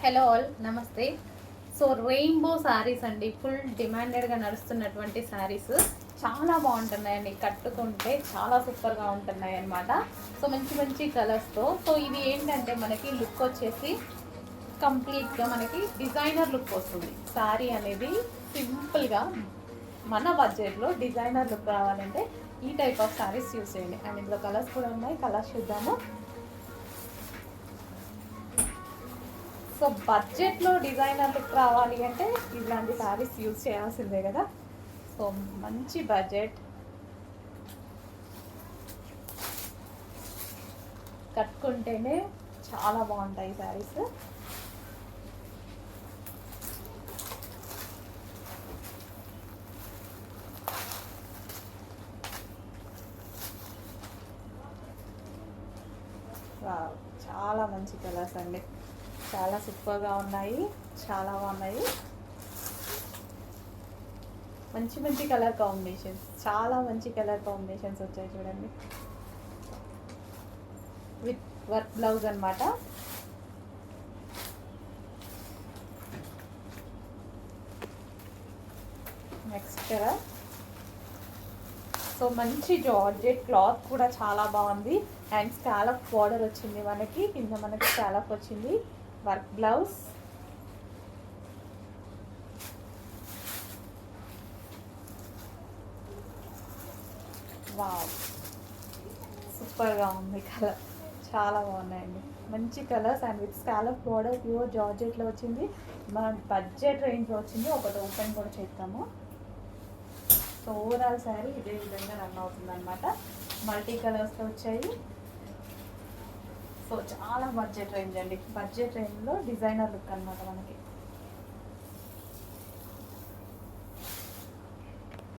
Hello all నమస్తే. So rainbow saris అండి, full డిమాండెడ్గా నడుస్తున్నటువంటి శారీస్ చాలా బాగుంటున్నాయండి. కట్టుకుంటే చాలా సూపర్గా ఉంటున్నాయి అన్నమాట. సో మంచి మంచి కలర్స్తో. సో ఇది ఏంటంటే మనకి లుక్ వచ్చేసి కంప్లీట్గా మనకి డిజైనర్ లుక్ వస్తుంది. శారీ అనేది సింపుల్గా మన బడ్జెట్లో డిజైనర్ లుక్ రావాలంటే ఈ టైప్ ఆఫ్ శారీస్ యూస్ చేయండి. అండ్ ఇందులో కలర్స్ కూడా ఉన్నాయి, కలర్స్ చూద్దాము. సో బడ్జెట్లో డిజైనర్ లుక్ రావాలి అంటే ఇలాంటి శారీస్ యూజ్ చేయాల్సిందే కదా. సో మంచి బడ్జెట్, కట్టుకుంటేనే చాలా బాగుంటాయి శారీస్. చాలా మంచి కలర్స్ అండి, చాలా సూపర్గా ఉన్నాయి, చాలా బాగున్నాయి. మంచి మంచి కలర్ కాంబినేషన్స్, చాలా మంచి కలర్ కాంబినేషన్స్ వచ్చాయి చూడండి. విత్ వర్క్ బ్లౌజ్ అనమాట. Next colour. సో మంచి జార్జెట్ క్లాత్ కూడా చాలా బాగుంది. అండ్ స్కాలప్ బార్డర్ వచ్చింది మనకి, కింద మనకి స్కాలప్ వచ్చింది. Work blouse. వావ్, సూపర్గా ఉంది కలర్, చాలా బాగున్నాయండి. మంచి colours and with scallop border, pure జార్జెట్లో వచ్చింది. మన బడ్జెట్ రేంజ్లో వచ్చింది. ఒకటి ఓపెన్ కూడా చేద్దాము. సో ఓవరాల్ శారీ ఇదే విధంగా రన్ అవుతుంది అనమాట. మల్టీ కలర్స్తో వచ్చాయి. సో చాలా బడ్జెట్ రేంజ్ అండి, బడ్జెట్ రేంజ్లో డిజైనర్ లుక్ అనమాట మనకి.